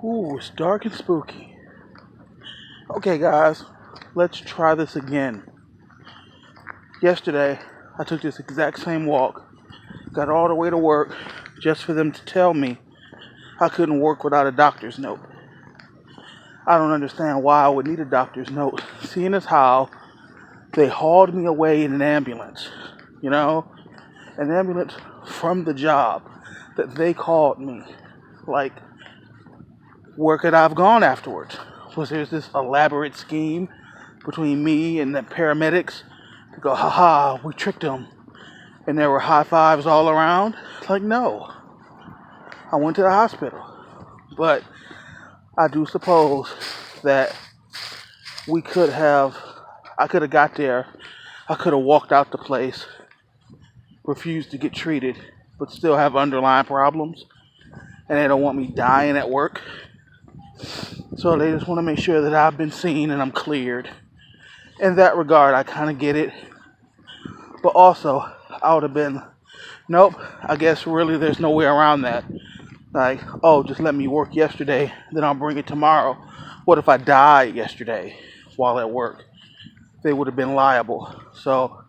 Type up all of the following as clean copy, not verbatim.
Ooh, it's dark and spooky. Okay, guys, let's try this again. Yesterday, I took this exact same walk, got all the way to work, just for them to tell me I couldn't work without a doctor's note. I don't understand why I would need a doctor's note, seeing as how they hauled me away in an ambulance. You know, an ambulance from the job that they called me. Like, where could I have gone afterwards? Was there this elaborate scheme between me and the paramedics to go, haha, we tricked them, and there were high fives all around? Like, no. I went to the hospital. But I do suppose that I could have got there, I could have walked out the place, refused to get treated, but still have underlying problems, and they don't want me dying at work. So they just want to make sure that I've been seen and I'm cleared. In that regard, I kind of get it. But also, I would have been, nope, I guess really there's no way around that. Like, oh, just let me work yesterday, then I'll bring it tomorrow. What if I died yesterday while at work? They would have been liable. So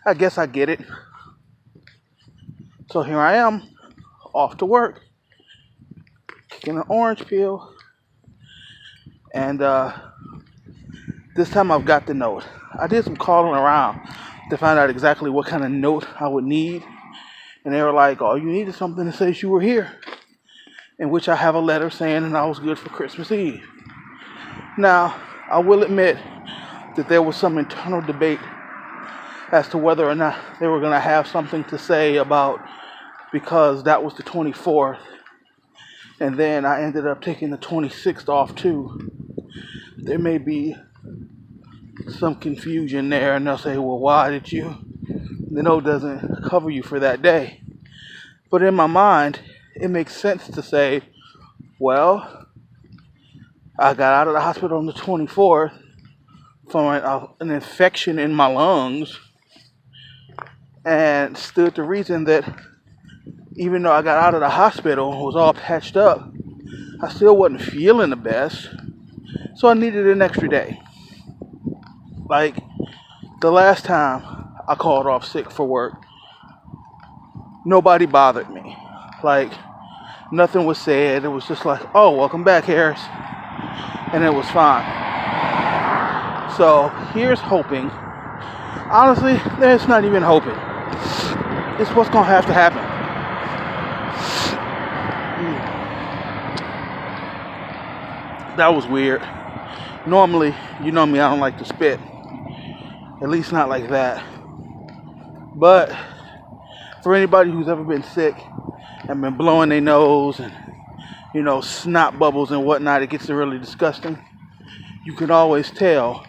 I guess I get it. So here I am, off to work, kicking an orange peel. And this time I've got the note. I did some calling around to find out exactly what kind of note I would need. And they were like, all you need is something that says you were here. In which I have a letter saying that I was good for Christmas Eve. Now, I will admit that there was some internal debate as to whether or not they were going to have something to say about, because that was the 24th. And then I ended up taking the 26th off too. There may be some confusion there, and they'll say, well, why did you? The note doesn't cover you for that day. But in my mind, it makes sense to say, well, I got out of the hospital on the 24th from an infection in my lungs, and stood to reason that even though I got out of the hospital and was all patched up, I still wasn't feeling the best. So I needed an extra day. Like, the last time I called off sick for work, nobody bothered me. Like, nothing was said. It was just like, oh, welcome back, Harris. And it was fine. So here's hoping. Honestly, there's not even hoping. It's what's going to have to happen. That was weird. Normally, you know me, I don't like to spit. At least not like that. But for anybody who's ever been sick and been blowing their nose and, snot bubbles and whatnot, it gets really disgusting. You can always tell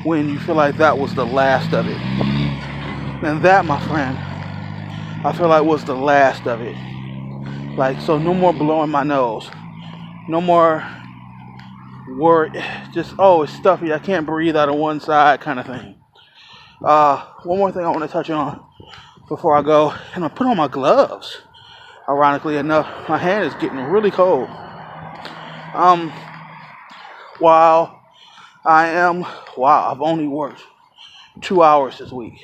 when you feel like that was the last of it. And that, my friend, I feel like was the last of it. Like, so no more blowing my nose. No more word, just, oh, it's stuffy, I can't breathe out of one side kind of thing. One more thing I want to touch on before I go, and I put on my gloves. Ironically enough, my hand is getting really cold. While I've only worked 2 hours this week.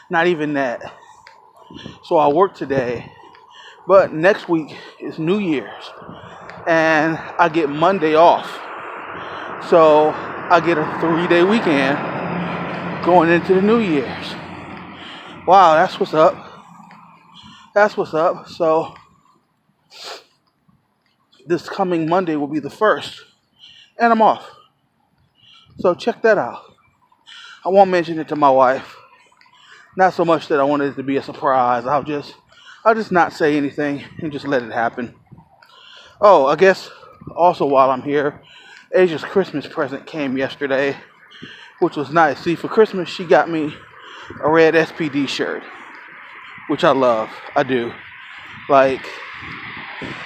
Not even that. So I work today, but next week is New Year's, and I get Monday off. So I get a 3-day weekend going into the New Year's. Wow, that's what's up. That's what's up. So this coming Monday will be the 1st, and I'm off. So check that out. I won't mention it to my wife. Not so much that I wanted it to be a surprise. I'll just not say anything and just let it happen. Oh, I guess also while I'm here, Asia's Christmas present came yesterday, which was nice. See, for Christmas, she got me a red SPD shirt, which I love. I do. Like,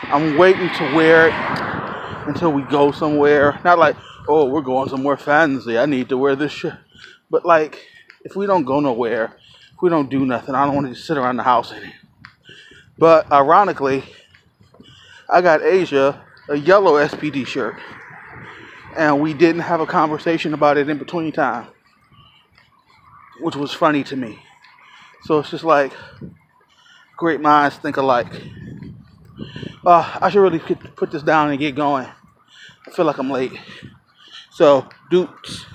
I'm waiting to wear it until we go somewhere. Not like, oh, we're going somewhere fancy, I need to wear this shirt. But like, if we don't go nowhere, if we don't do nothing, I don't want to just sit around the house in it. But ironically, I got Asia a yellow SPD shirt, and we didn't have a conversation about it in between time, which was funny to me. So it's just like great minds think alike. I should really put this down and get going. I feel like I'm late. So, deuces.